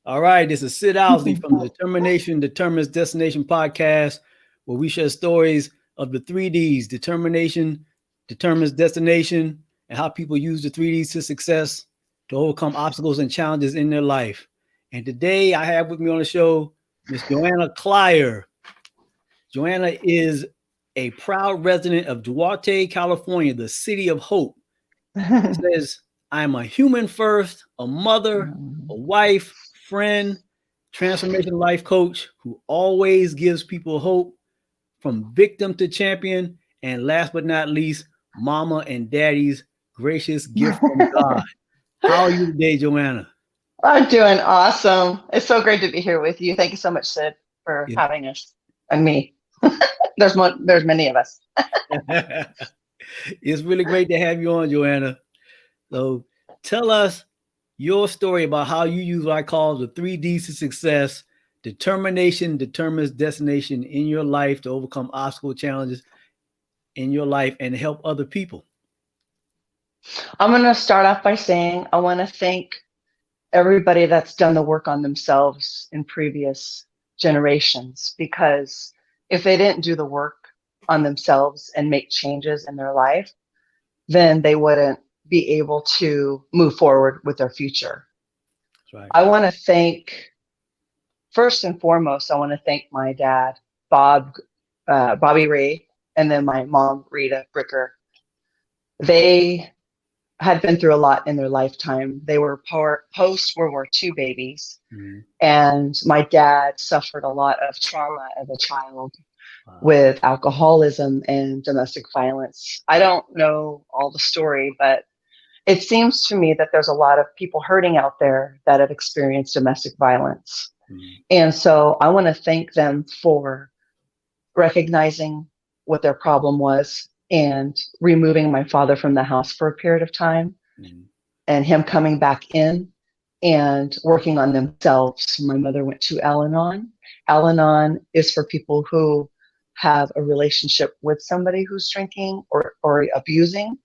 All right, this is Sid Owsley from the Determination Determines Destination podcast, where we share stories of the 3Ds: determination, determines destination, and how people use the 3Ds to success to overcome obstacles and challenges in their life. And today I have with me on the show Miss Joanna Clyer. Joanna is a proud resident of Duarte, California, the city of hope. She says, I'm a human first, a mother, a wife, friend, transformation life coach who always gives people hope from victim to champion. And last but not least, mama and daddy's gracious gift from God. How are you today, Joanna? I'm doing awesome. It's so great to be here with you. Thank you so much, Sid, for Yeah. having us and me. There's many of us. It's really great to have you on, Joanna. So tell us your story about how you use what I call the 3Ds to success. Determination determines destination in your life to overcome obstacle challenges in your life and help other people. I'm going to start off by saying I want to thank everybody that's done the work on themselves in previous generations, because if they didn't do the work on themselves and make changes in their life, then they wouldn't be able to move forward with their future. That's right. I want to thank, first and foremost, I want to thank my dad, Bobby Ray, and then my mom, Rita Bricker. They had been through a lot in their lifetime. They were post World War II babies, and my dad suffered a lot of trauma as a child with alcoholism and domestic violence. I don't know all the story, but it seems to me that there's a lot of people hurting out there that have experienced domestic violence. And so I want to thank them for recognizing what their problem was and removing my father from the house for a period of time, and him coming back in and working on themselves. My mother went to Al-Anon. Al-Anon is for people who have a relationship with somebody who's drinking or abusing,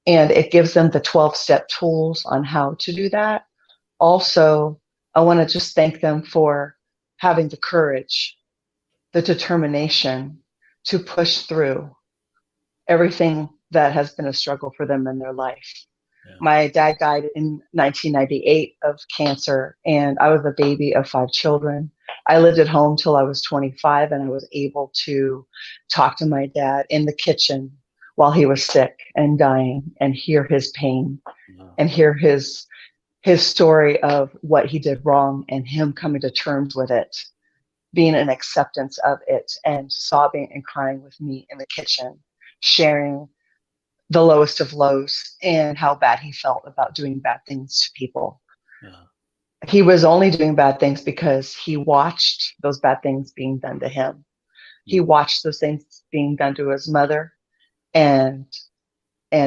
and it gives them the 12-step tools on how to do that. Also, I want to just thank them for having the courage, the determination to push through everything that has been a struggle for them in their life. Yeah. My dad died in 1998 of cancer, and I was a baby of 5 children. I lived at home till I was 25, and I was able to talk to my dad in the kitchen while he was sick and dying and hear his pain and hear his story of what he did wrong and him coming to terms with it, being an acceptance of it, and sobbing and crying with me in the kitchen, sharing the lowest of lows and how bad he felt about doing bad things to people. Yeah. He was only doing bad things because he watched those bad things being done to him. He watched those things being done to his mother, and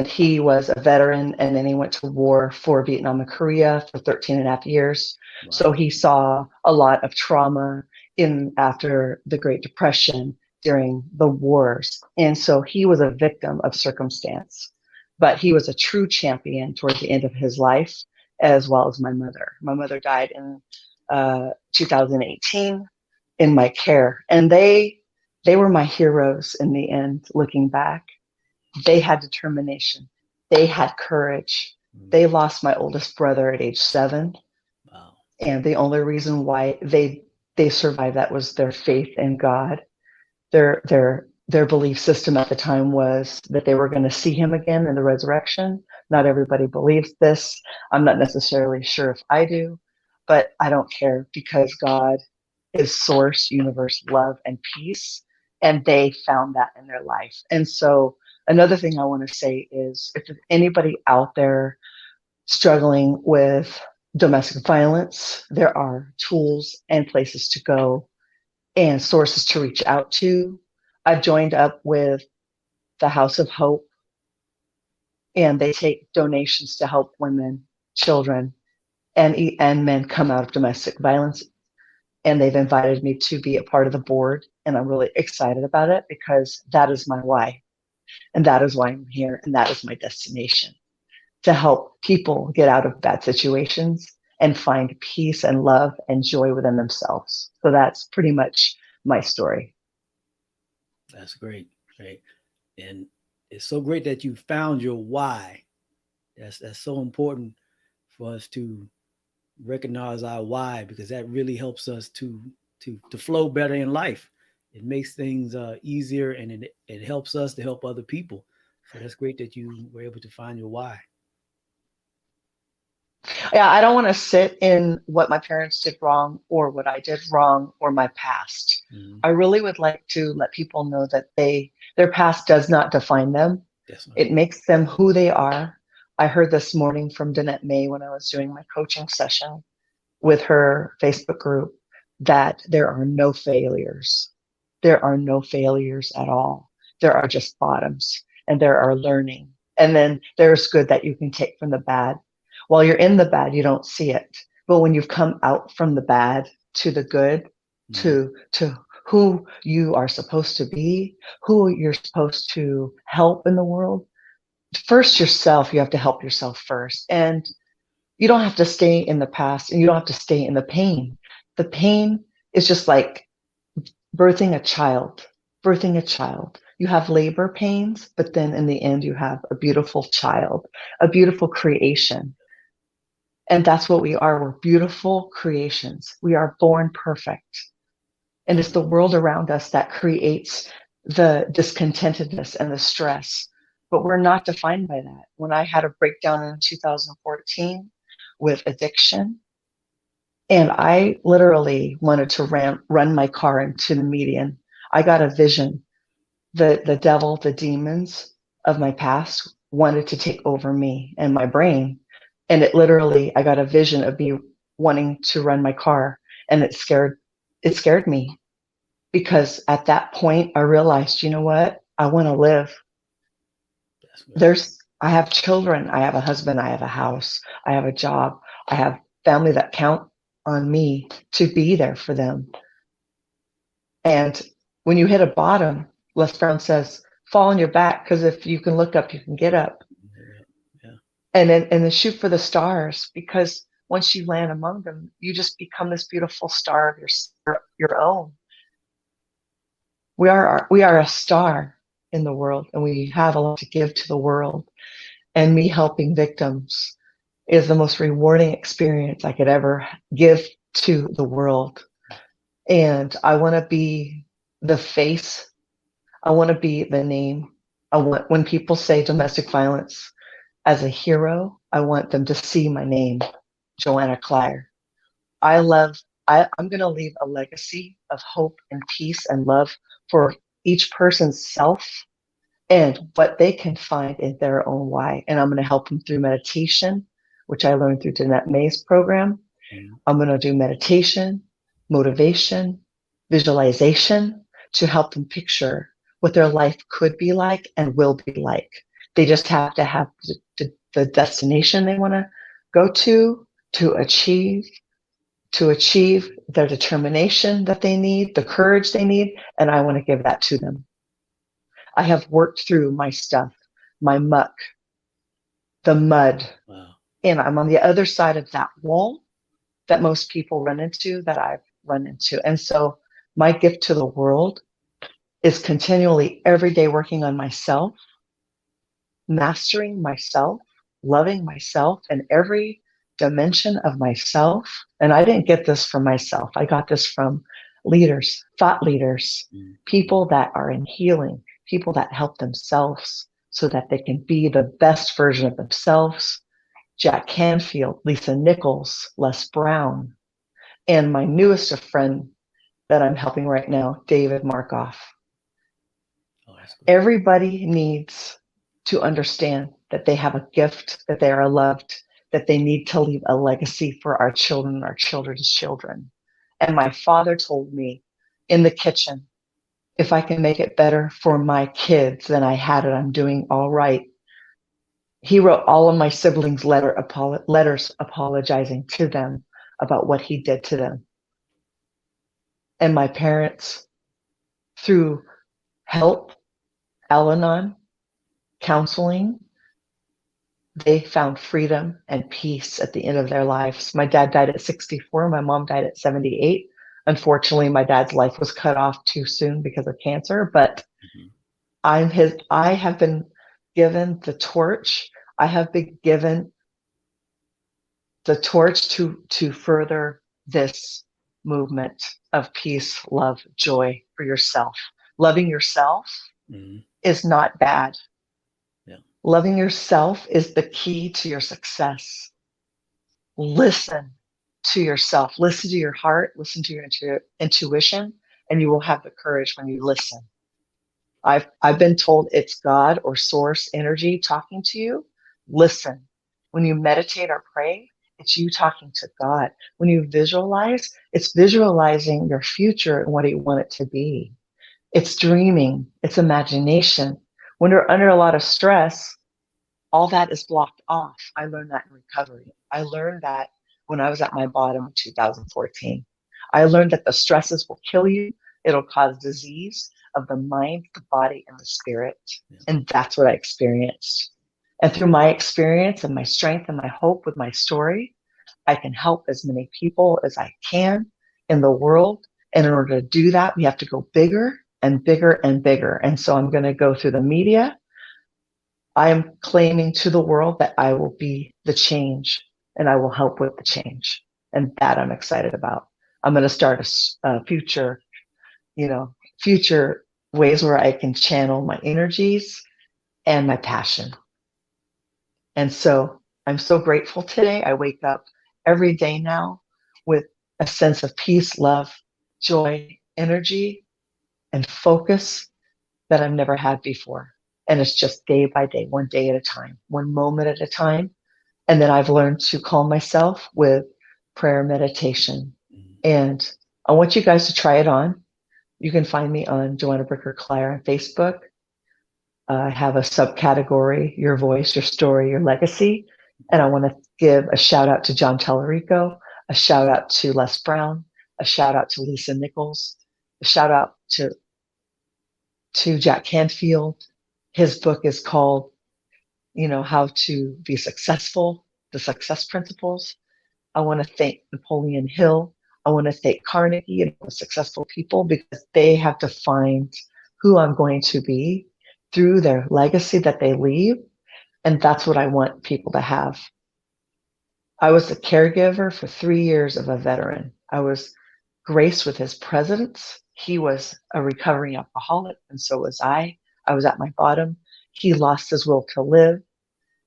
he was a veteran, and then he went to war for Vietnam and Korea for 13 and a half years. Wow. So he saw a lot of trauma after the Great Depression, during the wars. And so he was a victim of circumstance, but he was a true champion towards the end of his life, as well as my mother. My mother died in 2018 in my care, and they were my heroes in the end. Looking back, they had determination, they had courage. They lost my oldest brother at age 7. Wow. And the only reason why they survived that was their faith in God. Their belief system at the time was that they were going to see him again in the resurrection. Not everybody believes this. I'm not necessarily sure if I do, but I don't care, because God is source, universe, love, and peace, and they found that in their life. And so another thing I want to say is, if there's anybody out there struggling with domestic violence, there are tools and places to go and sources to reach out to. I've joined up with the House of Hope, and they take donations to help women, children, and men come out of domestic violence. And they've invited me to be a part of the board, and I'm really excited about it, because that is my why, and that is why I'm here, and that is my destination, to help people get out of bad situations and find peace and love and joy within themselves. So that's pretty much my story. That's great. Great. And it's so great that you found your why. That's so important for us to recognize our why, because that really helps us to flow better in life. It makes things easier, and it helps us to help other people. So that's great that you were able to find your why. Yeah, I don't want to sit in what my parents did wrong or what I did wrong or my past. Mm-hmm. I really would like to let people know that their past does not define them. It makes them who they are. I heard this morning from Danette May when I was doing my coaching session with her Facebook group that there are no failures. There are no failures at all. There are just bottoms, and there are learning. And then there's good that you can take from the bad. While you're in the bad, you don't see it. But when you've come out from the bad to the good, Mm-hmm. to who you are supposed to be, who you're supposed to help in the world, first yourself, you have to help yourself first. And you don't have to stay in the past, and you don't have to stay in the pain. The pain is just like birthing a child. Birthing a child. You have labor pains, but then in the end, you have a beautiful child, a beautiful creation. And that's what we are. We're beautiful creations. We are born perfect. And it's the world around us that creates the discontentedness and the stress. But we're not defined by that. When I had a breakdown in 2014 with addiction, and I literally wanted to run my car into the median, I got a vision. The devil, the demons of my past wanted to take over me and my brain. And it literally, I got a vision of me wanting to run my car, and it scared me, because at that point I realized, you know what? I want to live. I have children, I have a husband, I have a house, I have a job, I have family that count on me to be there for them. And when you hit a bottom, Les Brown says, fall on your back, because if you can look up, you can get up. Yeah. And then shoot for the stars, because once you land among them, you just become this beautiful star of your own. We are a star in the world, and we have a lot to give to the world. And me helping victims is the most rewarding experience I could ever give to the world. And I want to be the face. I want to be the name. I want, when people say domestic violence as a hero, I want them to see my name, Joanna Clyer. I'm going to leave a legacy of hope and peace and love for each person's self and what they can find in their own why. And I'm going to help them through meditation, which I learned through Danette May's program. Mm-hmm. I'm going to do meditation, motivation, visualization to help them picture what their life could be like and will be like. They just have to have the destination they want to go to achieve their determination that they need, the courage they need, and I want to give that to them. I have worked through my stuff, my muck, the mud, wow. And I'm on the other side of that wall that most people run into, that I've run into. And so my gift to the world is continually every day working on myself, mastering myself, loving myself in every dimension of myself. And I didn't get this from myself. I got this from leaders, thought leaders, people that are in healing, people that help themselves so that they can be the best version of themselves. Jack Canfield, Lisa Nichols, Les Brown, and my newest friend that I'm helping right now, David Markoff. Oh, everybody needs to understand that they have a gift, that they are loved, that they need to leave a legacy for our children, our children's children. And my father told me in the kitchen, if I can make it better for my kids than I had it, I'm doing all right. He wrote all of my siblings letters apologizing to them about what he did to them. And my parents, through help, Al-Anon, counseling, they found freedom and peace at the end of their lives. My dad died at 64. My mom died at 78. Unfortunately, my dad's life was cut off too soon because of cancer, but Mhm. I have been given the torch. I have been given the torch to further this movement of peace, love, joy for yourself. Loving yourself Mhm. is not bad. Yeah. Loving yourself is the key to your success. Listen to yourself, listen to your heart, listen to your intuition, and you will have the courage when you listen. I've been told it's God or source energy talking to you. Listen. When you meditate or pray, it's you talking to God. When you visualize, it's visualizing your future and what you want it to be. It's dreaming, it's imagination. When you're under a lot of stress, all that is blocked off. I learned that in recovery. I learned that when I was at my bottom in 2014. I learned that the stresses will kill you. It'll cause disease of the mind, the body, and the spirit. Yeah. And that's what I experienced. And through my experience and my strength and my hope with my story, I can help as many people as I can in the world. And in order to do that, we have to go bigger and bigger and bigger. And so I'm going to go through the media. I am claiming to the world that I will be the change and I will help with the change. And that I'm excited about. I'm going to start a future, future ways where I can channel my energies and my passion. And so I'm so grateful today. I wake up every day now with a sense of peace, love, joy, energy, and focus that I've never had before. And it's just day by day, one day at a time, one moment at a time. And then I've learned to calm myself with prayer meditation. Mhm. And I want you guys to try it on. You can find me on Joanna Bricker Claire on Facebook. I have a subcategory, Your Voice, Your Story, Your Legacy. And I want to give a shout out to John Tallarico, a shout out to Les Brown, a shout out to Lisa Nichols, a shout out to Jack Canfield. His book is called, How to Be Successful, The Success Principles. I want to thank Napoleon Hill. I want to thank Carnegie and the successful people because they have to find who I'm going to be through their legacy that they leave. And that's what I want people to have. I was a caregiver for 3 years of a veteran. I was graced with his presence. He was a recovering alcoholic, and so was I. I was at my bottom. He lost his will to live.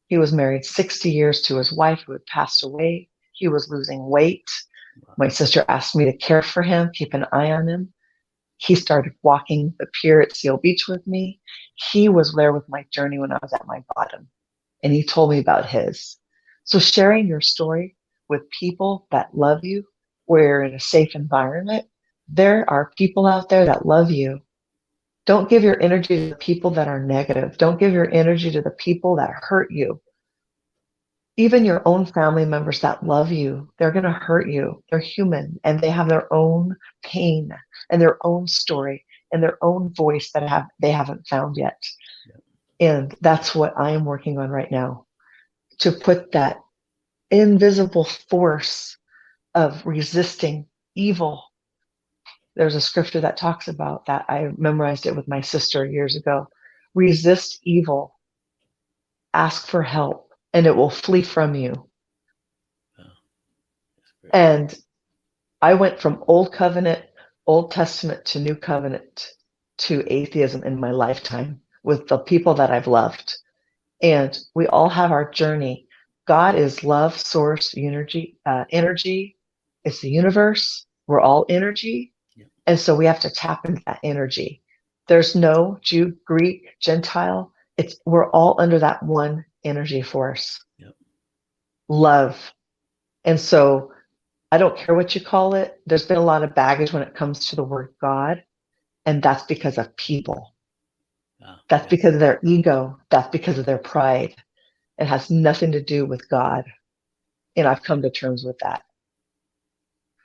He was married 60 years to his wife who had passed away. He was losing weight. My sister asked me to care for him, keep an eye on him. He started walking the pier at Seal Beach with me. He was there with my journey when I was at my bottom, and he told me about his. So sharing your story with people that love you, where you're in a safe environment, there are people out there that love you. Don't give your energy to the people that are negative. Don't give your energy to the people that hurt you. Even your own family members that love you, they're going to hurt you. They're human and they have their own pain and their own story and their own voice that they haven't found yet. Yeah. And that's what I am working on right now, to put that invisible force of resisting evil. There's a scripture that talks about that. I memorized it with my sister years ago. Resist evil, ask for help, and it will flee from you. And I went from Old Covenant, Old Testament to New Covenant to atheism in my lifetime with the people that I've loved. And we all have our journey. God is love, source, energy. It's the universe. We're all energy. Yeah. And so we have to tap into that energy. There's no Jew, Greek, Gentile. We're all under that one energy force. Yep. Love. And so I don't care what you call it. There's been a lot of baggage when it comes to the word God. And that's because of people. That's because of their ego. That's because of their pride. It has nothing to do with God. And I've come to terms with that.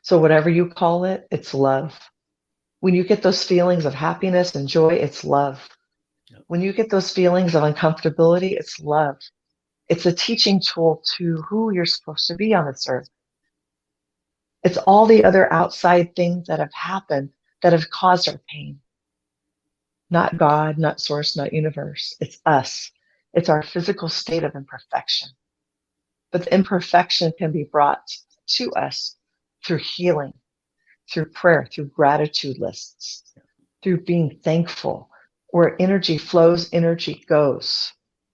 So whatever you call it, it's love. When you get those feelings of happiness and joy, it's love. Yep. When you get those feelings of uncomfortability, it's love. It's a teaching tool to who you're supposed to be on this earth. It's all the other outside things that have happened that have caused our pain. Not God, not source, not universe. It's us. It's our physical state of imperfection. But the imperfection can be brought to us through healing, through prayer, through gratitude lists, through being thankful. Where energy flows, energy goes.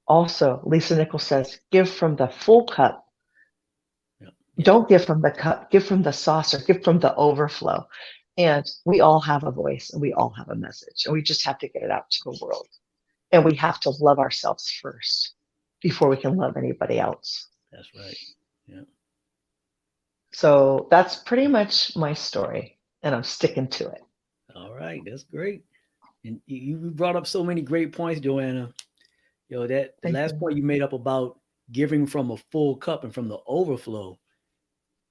Also, Lisa Nichols says, give from the full cup. Don't give from the cup, give from the saucer, give from the overflow. And we all have a voice and we all have a message, and we just have to get it out to the world. And we have to love ourselves first before we can love anybody else. That's right. Yeah. So that's pretty much my story, and I'm sticking to it. All right. That's great. And you brought up so many great points, Joanna. That the last point you made up about giving from a full cup and from the overflow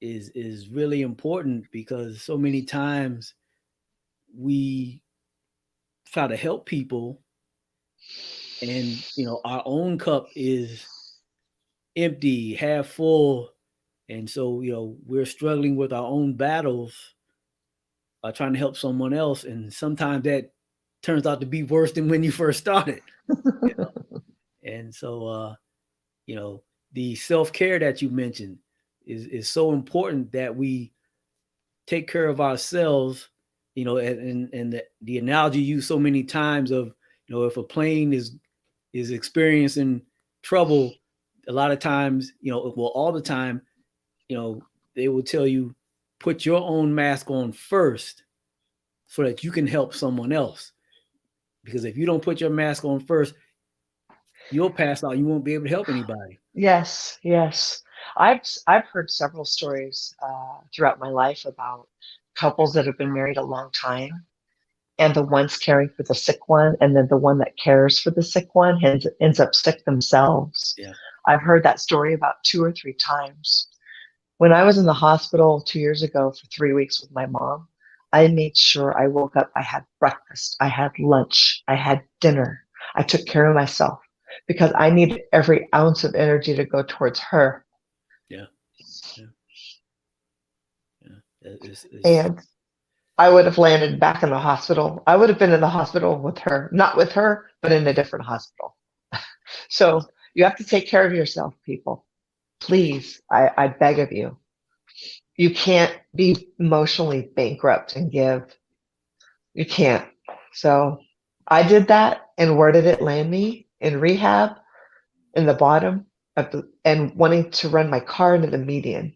is really important, because so many times we try to help people and our own cup is empty, half full, and so we're struggling with our own battles, trying to help someone else, and sometimes that turns out to be worse than when you first started. And so the self-care that you mentioned is so important, that we take care of ourselves, and the analogy used so many times of, if a plane is experiencing trouble, a lot of times, all the time, they will tell you, put your own mask on first so that you can help someone else. Because if you don't put your mask on first, you'll pass out. You won't be able to help anybody. Yes, yes. I've heard several stories throughout my life about couples that have been married a long time, and the one's caring for the sick one, and then the one that cares for the sick one ends up sick themselves. Yeah. I've heard that story about 2 or 3 times. When I was in the hospital 2 years ago for 3 weeks with my mom, I made sure I woke up, I had breakfast, I had lunch, I had dinner. I took care of myself because I needed every ounce of energy to go towards her. Yeah. And I would have landed back in the hospital. I would have been in the hospital with her, not with her, but in a different hospital. So you have to take care of yourself, people. Please, I beg of you. You can't be emotionally bankrupt and give. You can't. So I did that. And where did it land me? In rehab, in the bottom and wanting to run my car into the median.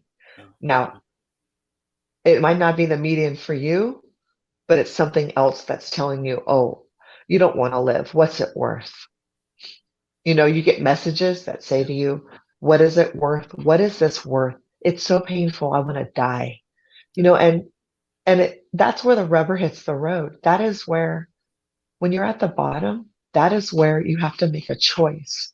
Now, it might not be the median for you, but it's something else that's telling you, oh, you don't want to live. What's it worth? You get messages that say to you, what is it worth? What is this worth? It's so painful. I want to die. That's where the rubber hits the road. That is where, when you're at the bottom, that is where you have to make a choice.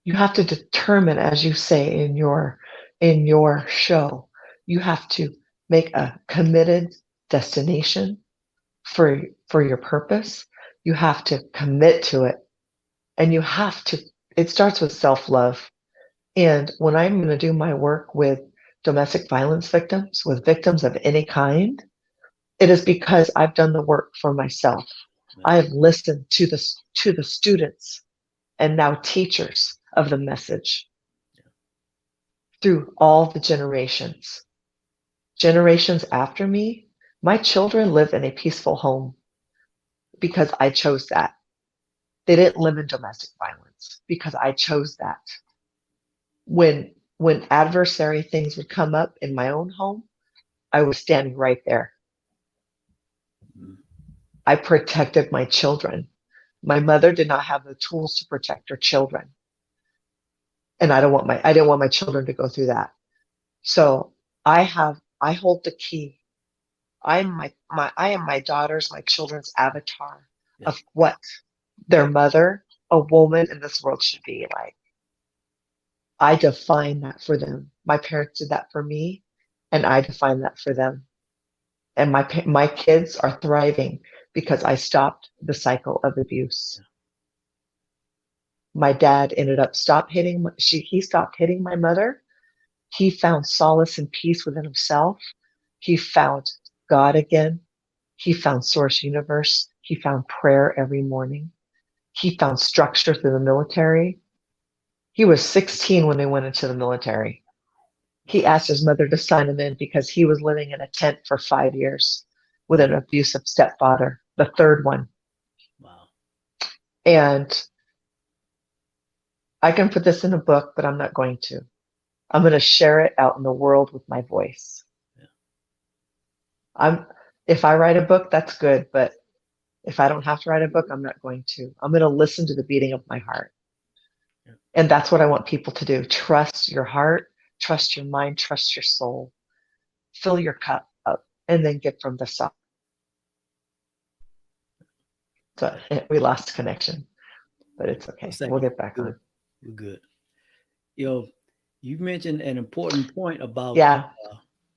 You have to determine, as you say in your show, you have to make a committed destination for your purpose. You have to commit to it, and it starts with self-love. And when I'm going to do my work with domestic violence victims, with victims of any kind, it is because I've done the work for myself. I have listened to the students and now teachers of the message through all the generations. Generations after me, my children live in a peaceful home because I chose that. They didn't live in domestic violence because I chose that. When adversary things would come up in my own home, I was standing right there. I protected my children. My mother did not have the tools to protect her children. And I didn't want my children to go through that. So I hold the key. I am my daughter's, my children's avatar of what their mother, a woman in this world, should be like. I define that for them. My parents did that for me, and I define that for them. And my kids are thriving because I stopped the cycle of abuse. My dad ended up he stopped hitting my mother. He found solace and peace within himself. He found God again. He found source universe. He found prayer every morning. He found structure through the military. He was 16 when they went into the military. He asked his mother to sign him in because he was living in a tent for 5 years with an abusive stepfather, the third one. Wow. And I can put this in a book, but I'm not going to. I'm going to share it out in the world with my voice. Yeah. If I write a book, that's good, but if I don't have to write a book, I'm not going to. I'm going to listen to the beating of my heart. Yeah. And that's what I want people to do. Trust your heart, trust your mind, trust your soul. Fill your cup up and then give from the top. So we lost connection, but it's okay. We'll get back on. We're good. You mentioned an important point about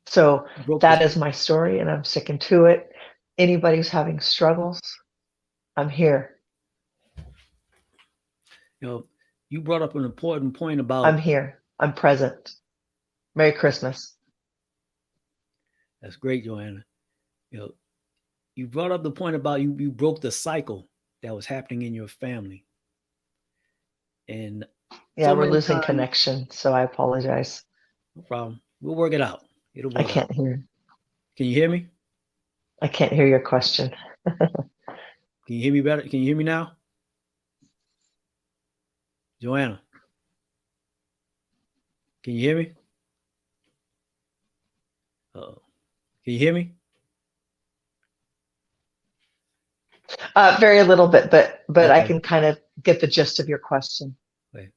so that is my story, and I'm sticking to it. Anybody who's having struggles, I'm here. You brought up an important point about I'm here. I'm present. Merry Christmas. That's great, Joanna. You brought up the point about you broke the cycle that was happening in your family. And we're losing connection, so I apologize. No problem. We'll work it out. I can't hear. Can you hear me? I can't hear your question. Can you hear me better? Can you hear me now? Joanna, can you hear me? Uh-oh. Can you hear me? Very little bit, but okay. I can kind of get the gist of your question. Okay.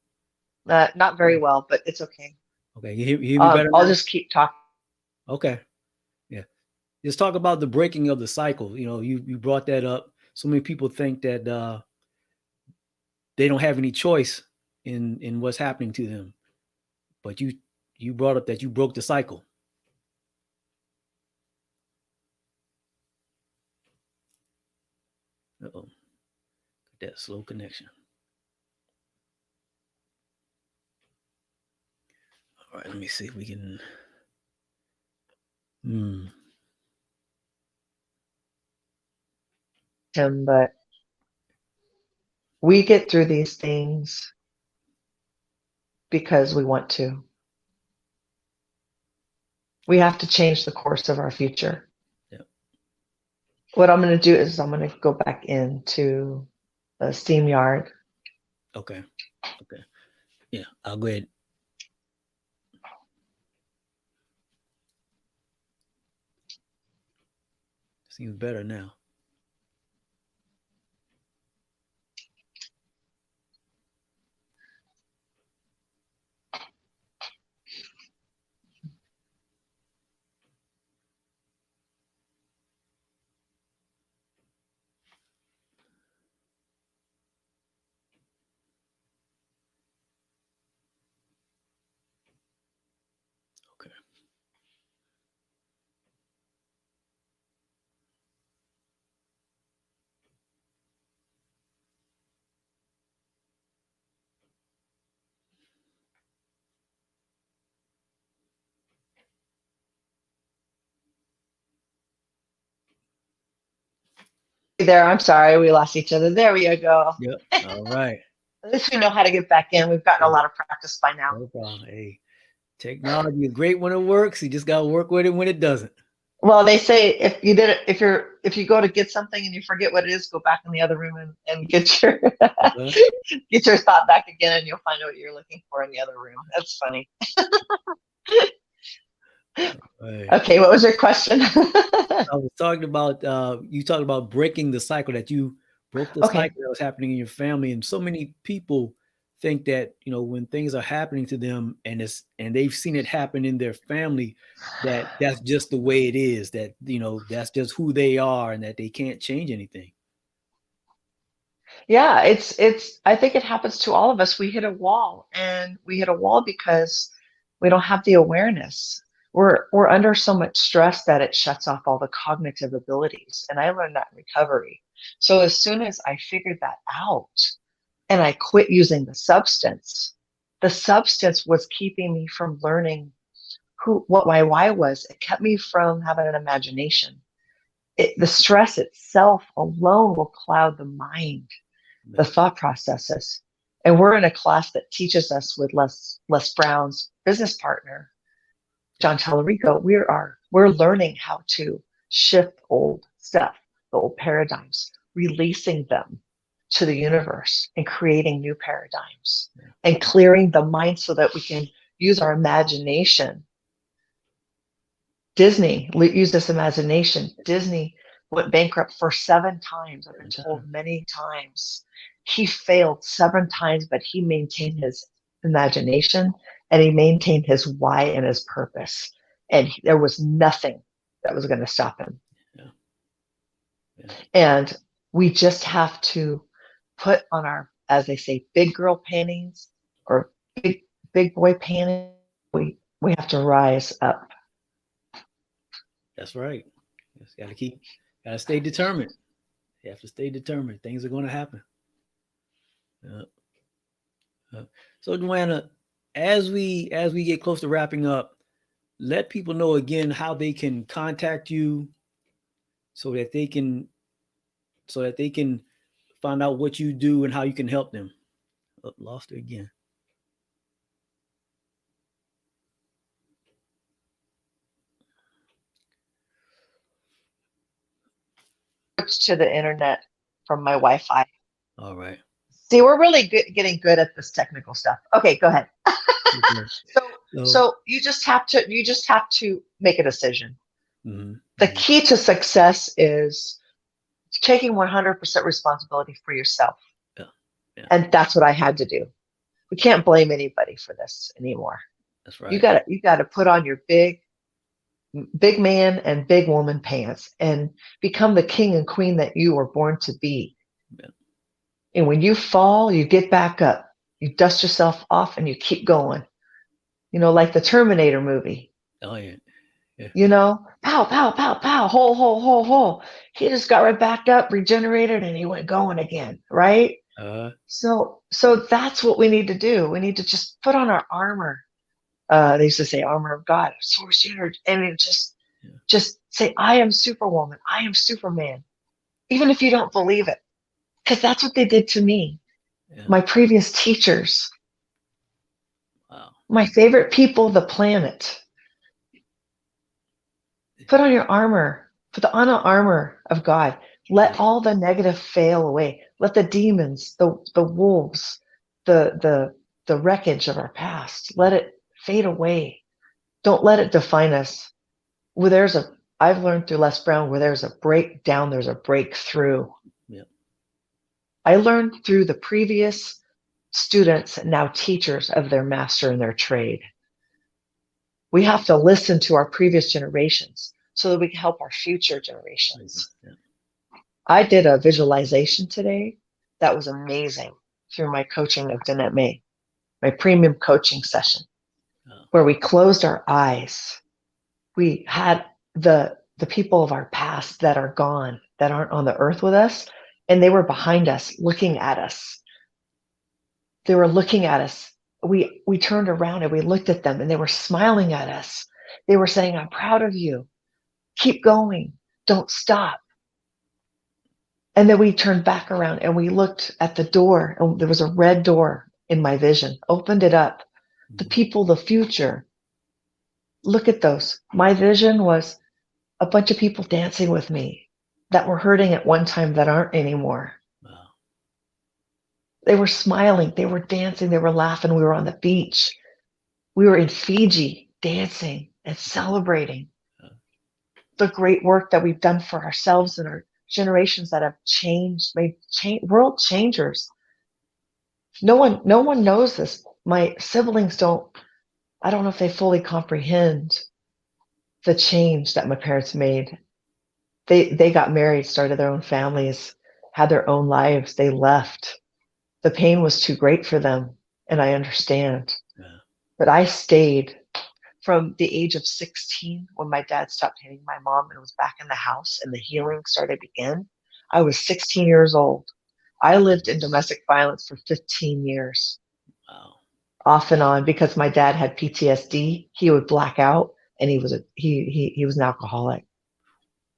Not very well, but it's okay. Okay, you hear me better now? I'll just keep talking. Okay. Yeah. Just talk about the breaking of the cycle. You brought that up. So many people think that they don't have any choice in what's happening to them. But you brought up that you broke the cycle. Uh-oh. That slow connection. All right, let me see if we can. But we get through these things because we want to. We have to change the course of our future. Yeah. What I'm going to do is I'm going to go back into the StreamYard. Okay. Yeah, I'll go ahead. Seems better now. Okay. There, I'm sorry, we lost each other. There we go. Yep. All right. At least we know how to get back in. We've gotten a lot of practice by now. No problem. Hey, technology is great when it works. You just got to work with it when it doesn't. Well, they say if you go to get something and you forget what it is, go back in the other room and get your get your thought back again, and you'll find out what you're looking for in the other room. That's funny. Right. Okay, what was your question? I was talking about you talked about breaking the cycle, that you broke the cycle that was happening in your family, and so many people think that when things are happening to them and they've seen it happen in their family, that's just the way it is, that that's just who they are and that they can't change anything. Yeah, it's I think it happens to all of us. We hit a wall, and we hit a wall because we don't have the awareness. We're under so much stress that it shuts off all the cognitive abilities. And I learned that in recovery. So as soon as I figured that out, and I quit using the substance. The substance was keeping me from learning what my why was. It kept me from having an imagination. The stress itself alone will cloud the mind, the thought processes. And we're in a class that teaches us with Les Brown's business partner, John Tallarico. We're learning how to shift old stuff, the old paradigms, releasing them to the universe and creating new paradigms and clearing the mind so that we can use our imagination. Disney used this imagination. Disney went bankrupt for 7 times. I've been told many times. He failed 7 times, but he maintained his imagination and he maintained his why and his purpose. And there was nothing that was going to stop him. And we just have to put on our, as they say, big girl panties or big boy panties. We have to rise up. That's right. Just gotta stay determined. You have to stay determined. Things are going to happen. So Joanna, as we get close to wrapping up, let people know again how they can contact you so that they can find out what you do and how you can help them. Oh, lost her again. To the internet from my Wi-Fi. All right. See, we're really getting good at this technical stuff. Okay, go ahead. So you just have to make a decision. Mm-hmm. The key to success is taking 100% responsibility for yourself. Yeah. And that's what I had to do. We can't blame anybody for this anymore. That's right. You gotta put on your big man and big woman pants and become the king and queen that you were born to be. Yeah. And when you fall, you get back up, you dust yourself off and you keep going. Like the Terminator movie. Oh yeah. Pow, pow, pow, pow, hole, hole, hole, hole. He just got right back up, regenerated, and he went going again, right? So that's what we need to do. We need to just put on our armor. They used to say armor of God, source energy, and just say, I am Superwoman, I am Superman, even if you don't believe it, because that's what they did to me. Yeah. My previous teachers, my favorite people, the planet. Put on your armor, put on the armor of God. Let all the negative fail away. Let the demons, the wolves, the wreckage of our past, let it fade away. Don't let it define us. I've learned through Les Brown, where there's a breakdown, there's a breakthrough. Yeah. I learned through the previous students, now teachers, of their master and their trade. We have to listen to our previous generations so that we can help our future generations. Yeah. I did a visualization today that was amazing through my coaching of Danette May, my premium coaching session, where we closed our eyes. We had the people of our past that are gone, that aren't on the earth with us, and they were behind us, looking at us. They were looking at us. We turned around and we looked at them and they were smiling at us. They were saying, I'm proud of you. Keep going. Don't stop. And then we turned back around and we looked at the door, and there was a red door in my vision. Opened it up. The people, the future. Look at those. My vision was a bunch of people dancing with me that were hurting at one time that aren't anymore. Wow. They were smiling. They were dancing. They were laughing. We were on the beach. We were in Fiji dancing and celebrating the great work that we've done for ourselves and our generations that have world changers. No one knows this. My siblings I don't know if they fully comprehend the change that my parents made. They got married, started their own families, had their own lives. They left. The pain was too great for them, and I understand. Yeah. But I stayed from the age of 16, when my dad stopped hitting my mom and was back in the house and the healing started again. I was 16 years old. I lived in domestic violence for 15 years, Wow. off and on, because my dad had PTSD. He would black out, and he was an alcoholic.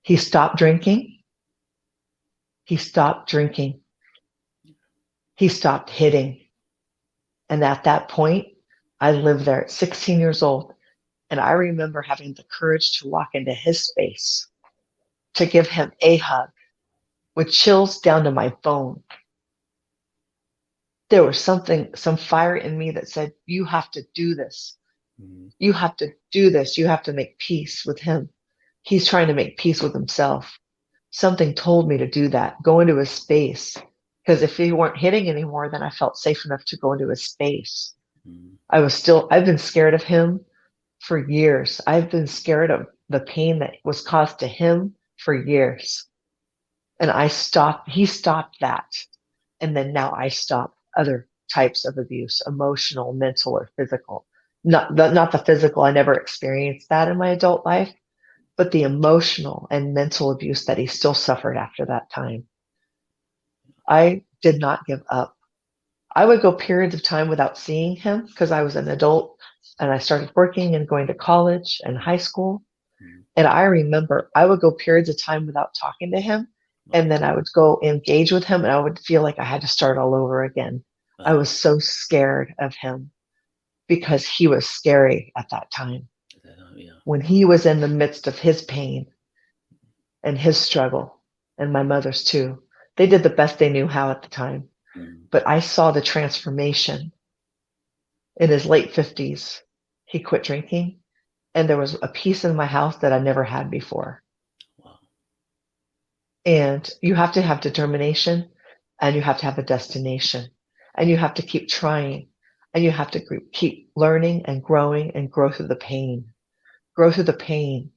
He stopped drinking. He stopped drinking. He stopped hitting. And at that point, I lived there at 16 years old. And I remember having the courage to walk into his space, to give him a hug with chills down to my bone. There was some fire in me that said, you have to do this. Mhm. You have to do this. You have to make peace with him. He's trying to make peace with himself. Something told me to do that, go into his space. Because if he weren't hitting anymore, then I felt safe enough to go into his space. Mhm. I've been scared of him for years. I've been scared of the pain that was caused to him for years. And he stopped that. And then now I stop other types of abuse, emotional, mental, or physical. Not the physical. I never experienced that in my adult life, but the emotional and mental abuse that he still suffered after that time. I did not give up. I would go periods of time without seeing him because I was an adult and I started working and going to college and high school. Mhm. And I remember I would go periods of time without talking to him. And then I would go engage with him and I would feel like I had to start all over again. I was so scared of him because he was scary at that time. Yeah. When he was in the midst of his pain and his struggle, and my mother's too. They did the best they knew how at the time. Mhm. But I saw the transformation in his late 50s. He quit drinking, and there was a peace in my house that I never had before. Wow. And you have to have determination, and you have to have a destination, and you have to keep trying, and you have to keep learning and growing and grow through the pain. Grow through the pain,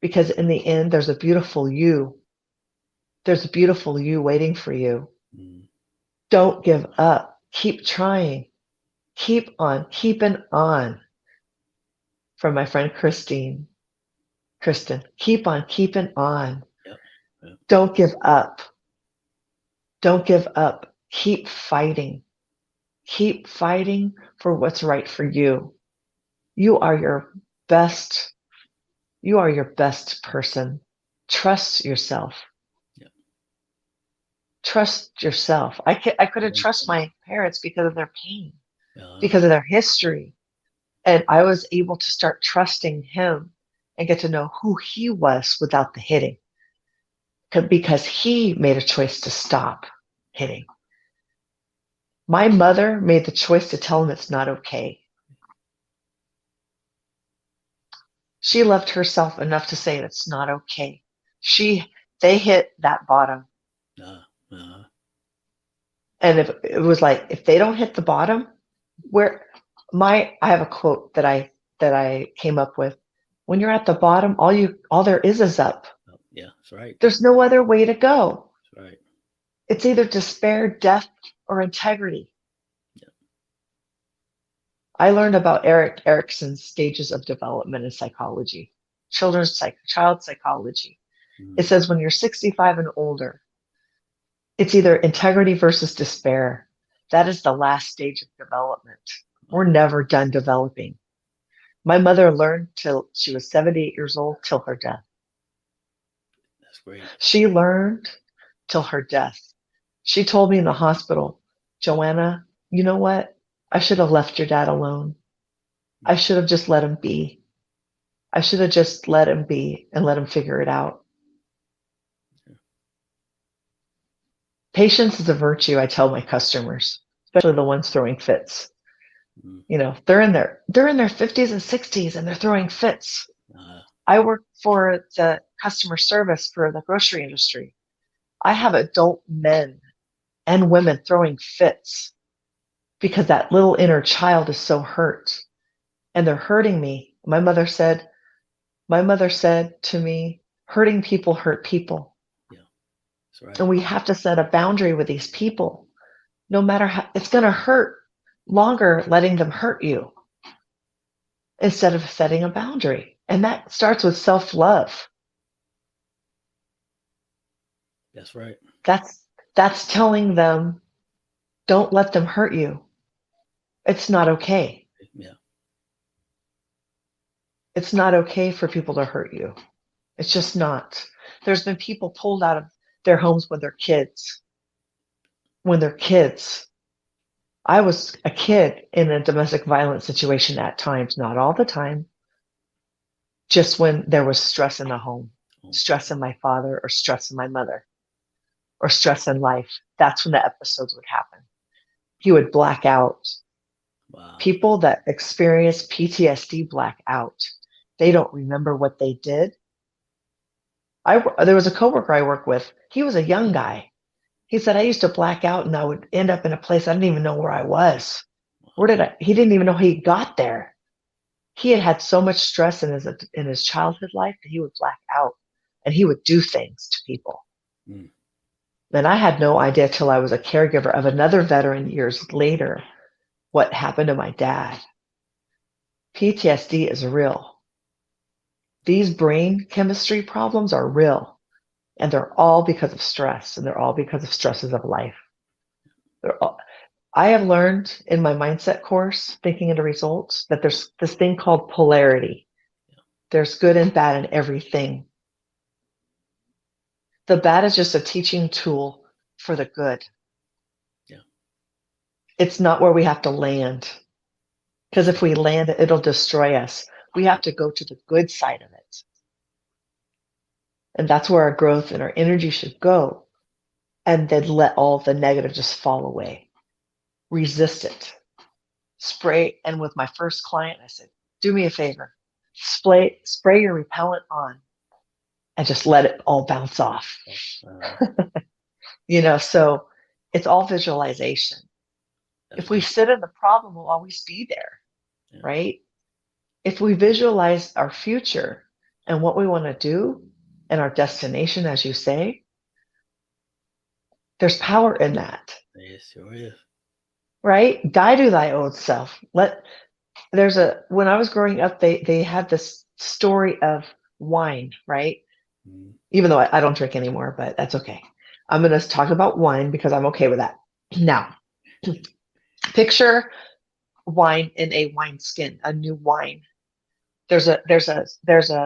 because in the end, there's a beautiful you. There's a beautiful you waiting for you. Mhm. Don't give up. Keep trying. Keep on keeping on. From my friend Kristen, keep on keeping on. Yep. Yep. Don't give up. Don't give up. Keep fighting. Keep fighting for what's right for you. You are your best. You are your best person. Trust yourself. Yep. Trust yourself. I couldn't trust my parents because of their pain, Uh, because of their history. And I was able to start trusting him and get to know who he was without the hitting, because he made a choice to stop hitting. My mother made the choice to tell him it's not okay. She loved herself enough to say it's not okay. They hit that bottom. uh, uh, And if it was like, if they don't hit the bottom, I have a quote that I came up with. When you're at the bottom, all there is up. yeah, that's right. There's no other way to go. That's right. It's either despair, death, or integrity. Yeah. I learned about Erik Erikson's stages of development in psychology, child psychology. Mhm. It says when you're 65 and older, it's either integrity versus despair. That is the last stage of development. We're never done developing. My mother learned till she was 78 years old, till her death. That's great. She learned till her death. She told me in the hospital, Joanna, you know what? I should have left your dad alone. I should have just let him be. I should have just let him be and let him figure it out. Patience is a virtue, I tell my customers, especially the ones throwing fits. Mhm. You know, they're in their 50s and 60s and they're throwing fits. Uh, I work for the customer service for the grocery industry. I have adult men and women throwing fits because that little inner child is so hurt and they're hurting me. My mother said to me, hurting people hurt people. yeah, that's right. And we have to set a boundary with these people. No matter how, it's going to hurt longer letting them hurt you instead of setting a boundary. And that starts with self-love. That's right. That's That's telling them, don't let them hurt you. It's not okay. Yeah. It's not okay for people to hurt you. It's just not. There's been people pulled out of their homes when they're kids. When they're kids. I was a kid in a domestic violence situation at times, not all the time, just when there was stress in the home, stress in my father or stress in my mother or stress in life. That's when the episodes would happen. He would black out. Wow. People that experience PTSD black out. They don't remember what they did. There was a coworker I work with. He was a young guy. He said, I used to black out and I would end up in a place I didn't even know where I was. He didn't even know he got there. He had had so much stress in his childhood life that he would black out and he would do things to people. Mm. And I had no idea till I was a caregiver of another veteran years later what happened to my dad. PTSD is real. These brain chemistry problems are real. And they're all because of stress, and they're all because of stresses of life. I have learned in my mindset course, Thinking into Results, that there's this thing called polarity. There's good and bad in everything. The bad is just a teaching tool for the good. Yeah. It's not where we have to land. Because if we land, it'll destroy us. We have to go to the good side of it. And that's where our growth and our energy should go. And then let all the negative just fall away. Resist it. Spray. And with my first client, I said, do me a favor. Spray your repellent on and just let it all bounce off. So it's all visualization. If we sit in the problem, we'll always be there, right? If we visualize our future and what we want to do and our destination, as you say, there's power in that. Yes, sure is. Right? Die to thy old self. When I was growing up, they had this story of wine, right? Mm. Even though I don't drink anymore, but that's okay. I'm going to talk about wine because I'm okay with that. Now, picture wine in a wineskin, a new wine. There's a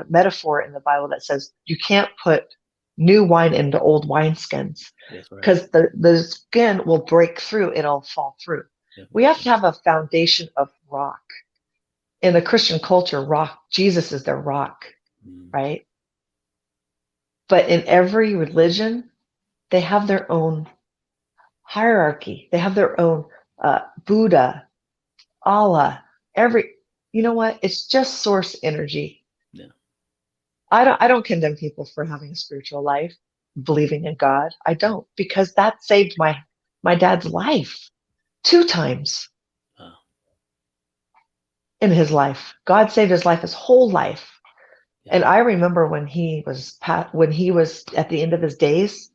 metaphor in the Bible that says you can't put new wine into old wineskins because the skin will break through, it'll fall through. Yeah. We have to have a foundation of rock. In the Christian culture, Jesus is their rock, right? But in every religion, they have their own hierarchy. They have their own Buddha, Allah, you know what? It's just source energy. Yeah. I don't condemn people for having a spiritual life, believing in God. I don't, because that saved my dad's life 2 times. Wow. In his life. God saved his life, his whole life. Yeah. And I remember when he was at the end of his days,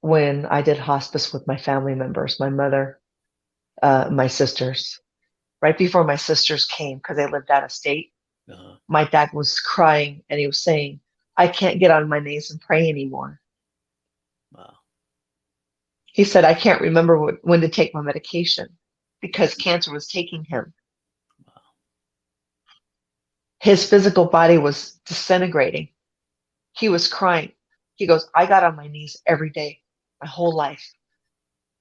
when I did hospice with my family members, my mother, my sisters, right before my sisters came, because they lived out of state, my dad was crying and he was saying, I can't get on my knees and pray anymore. Wow. He said, I can't remember when to take my medication because cancer was taking him. Wow. His physical body was disintegrating. He was crying. He goes, I got on my knees every day, my whole life,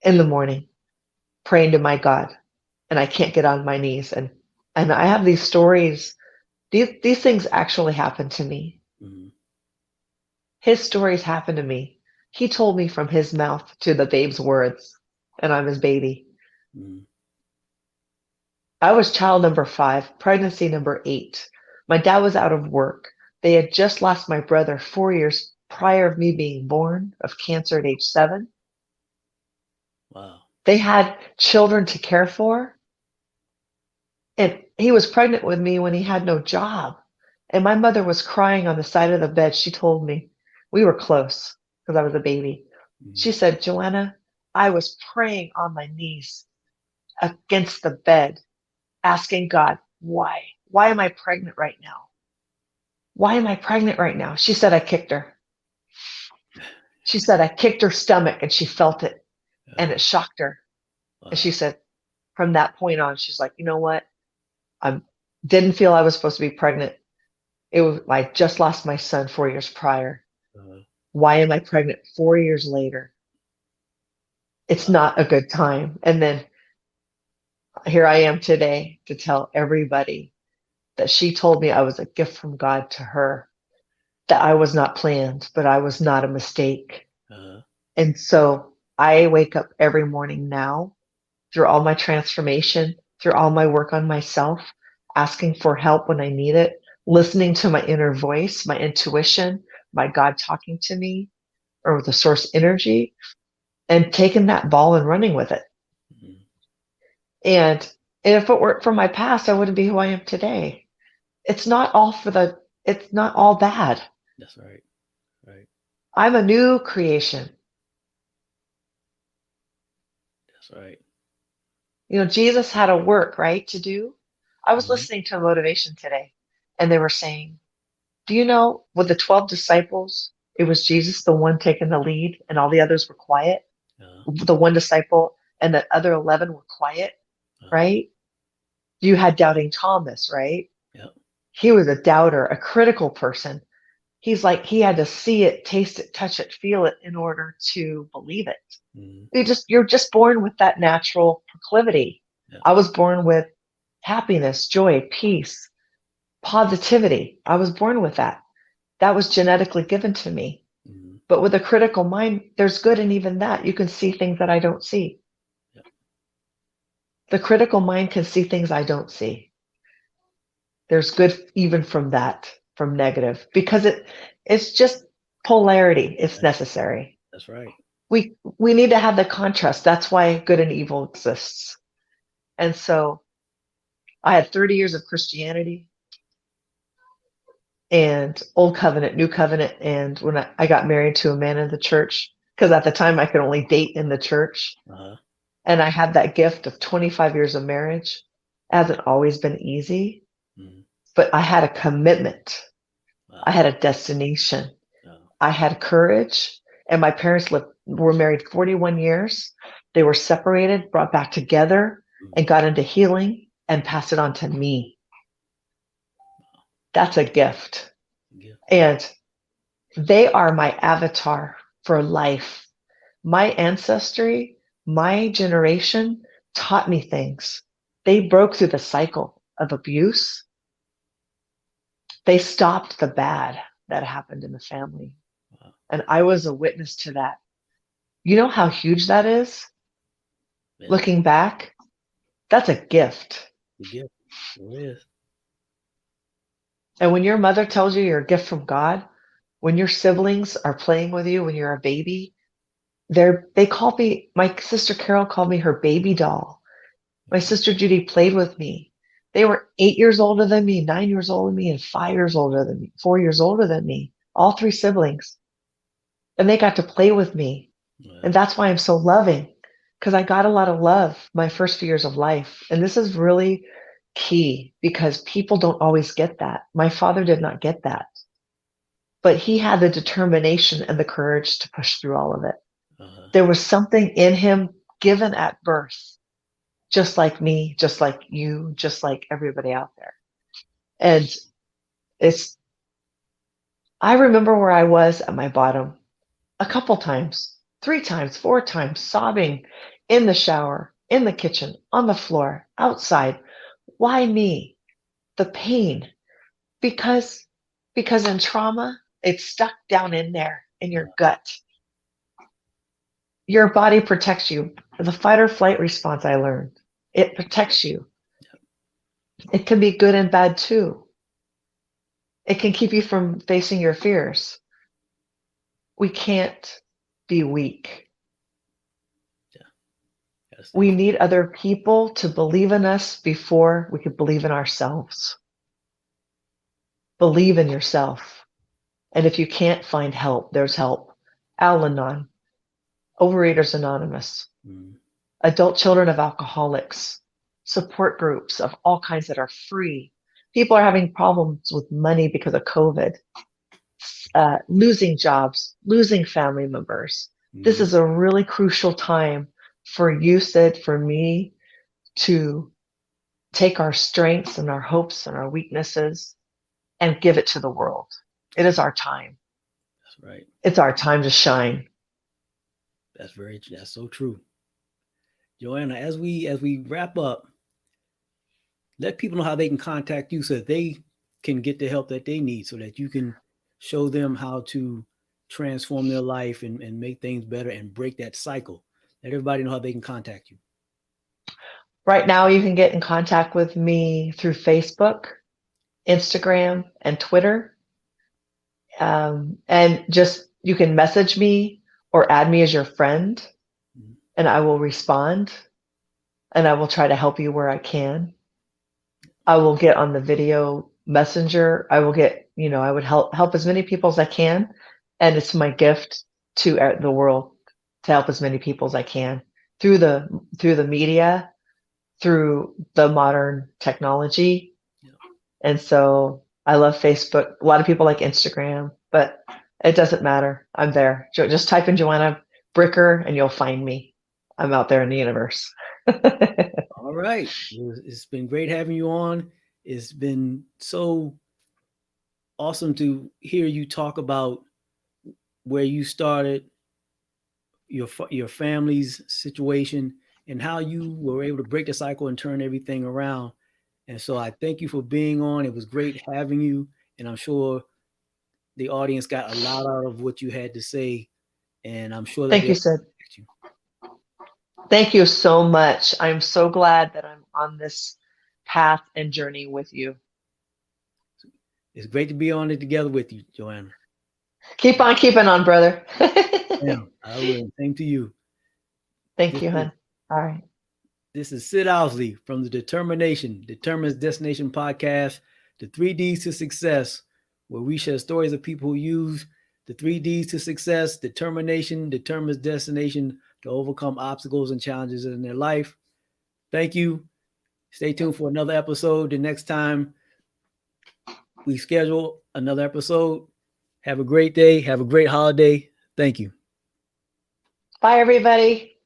in the morning, praying to my God, and I can't get on my knees. And I have these stories. These things actually happened to me. Mm-hmm. His stories happened to me. He told me from his mouth to the babe's words, and I'm his baby. Mm-hmm. I was child number 5, pregnancy number 8. My dad was out of work. They had just lost my brother 4 years prior of me being born of cancer at age 7. Wow. They had children to care for. And he was pregnant with me when he had no job. And my mother was crying on the side of the bed. She told me, we were close because I was a baby. Mm-hmm. She said, Joanna, I was praying on my knees against the bed, asking God, why? Why am I pregnant right now? Why am I pregnant right now? She said, I kicked her. She said, I kicked her stomach and she felt it and it shocked her. Wow. And she said, from that point on, she's like, you know what? I didn't feel I was supposed to be pregnant. It was, I just lost my son 4 years prior. Why am I pregnant 4 years later? It's not a good time. And then here I am today to tell everybody that she told me I was a gift from God to her, that I was not planned, but I was not a mistake. And so I wake up every morning now through all my transformation, through all my work on myself, asking for help when I need it, listening to my inner voice, my intuition, my God talking to me, or the source energy, and taking that ball and running with it. And if it weren't for my past, I wouldn't be who I am today. It's not all bad. That's right. Right. I'm a new creation. That's right. You know, Jesus had a work, right, to do. I was listening to a motivation today, and they were saying, do you know, with the 12 disciples, it was Jesus, the one taking the lead, and all the others were quiet. The one disciple and the other 11 were quiet, right? You had doubting Thomas, right? Yep. He was a doubter, a critical person. He's like, he had to see it, taste it, touch it, feel it in order to believe it. You're just born with that natural proclivity. Yep. I was born with happiness, joy, peace, positivity. I was born with that. That was genetically given to me. But with a critical mind, there's good in even that. You can see things that I don't see. Yep. The critical mind can see things I don't see. There's good even from that, from negative, because it's just polarity. It's necessary. That's right. We need to have the contrast. That's why good and evil exists. And so I had 30 years of Christianity and Old Covenant, New Covenant. And when I got married to a man in the church, because at the time I could only date in the church, and I had that gift of 25 years of marriage. It hasn't always been easy, but I had a commitment. I had a destination. I had courage, and my parents were married 41 years. They were separated, brought back together, and got into healing and passed it on to me. That's a gift. And they are my avatar for life. My ancestry, my generation taught me things. They broke through the cycle of abuse. They stopped the bad that happened in the family. And I was a witness to that. You know how huge that is? Yeah. Looking back, that's a gift. A gift. It is. And when your mother tells you you're a gift from God, when your siblings are playing with you when you're a baby, they call me, my sister Carol called me her baby doll. My sister Judy played with me. They were 8 years older than me, 9 years older than me, and 5 years older than me, 4 years older than me, all three siblings. And they got to play with me. Yeah. And that's why I'm so loving, because I got a lot of love my first few years of life. And this is really key because people don't always get that. My father did not get that. But he had the determination and the courage to push through all of it. There was something in him given at birth, just like me, just like you, just like everybody out there. And I remember where I was at my bottom a couple times, 3 times, 4 times, sobbing in the shower, in the kitchen, on the floor, outside. Why me? The pain. Because in trauma, it's stuck down in there in your gut. Your body protects you. The fight or flight response I learned. It protects you. It can be good and bad too. It can keep you from facing your fears. We can't be weak. Yeah. We need other people to believe in us before we could believe in ourselves. Believe in yourself. And if you can't find help, there's help. Al-Anon, Overeaters Anonymous, adult children of alcoholics, support groups of all kinds that are free. People are having problems with money because of COVID. losing jobs, losing family members. This is a really crucial time for you, Sid, for me to take our strengths and our hopes and our weaknesses and give it to the world. It is our time. That's right. It's our time to shine. That's so true. Joanna, as we wrap up, let people know how they can contact you so that they can get the help that they need, so that you can show them how to transform their life and make things better and break that cycle. Let everybody know how they can contact you. Right now, you can get in contact with me through Facebook, Instagram, and Twitter. And just you can message me or add me as your friend, and I will respond, and I will try to help you where I can. I will get on the video messenger. I will get, I would help as many people as I can, and it's my gift to the world to help as many people as I can through the media, through the modern technology. Yeah. And so I love Facebook. A lot of people like Instagram, but it doesn't matter. I'm there. Just type in Joanna Bricker and you'll find me. I'm out there in the universe. All right. It's been great having you on. It's been so awesome to hear you talk about where you started, your family's situation, and how you were able to break the cycle and turn everything around. And so I thank you for being on. It was great having you, and I'm sure the audience got a lot out of what you had to say. And I'm sure that Thank you, Sid. Thank you so much. I'm so glad that I'm on this path and journey with you. It's great to be on it together with you, Joanna. Keep on keeping on, brother. Yeah, I will. Same to you. Thank you, hon. All right. This is Sid Owsley from the Determines Destination podcast, the 3Ds to Success, where we share stories of people who use the 3Ds to success. Determination determines destination to overcome obstacles and challenges in their life. Thank you. Stay tuned for another episode. The next time we schedule another episode. Have a great day. Have a great holiday. Thank you. Bye, everybody.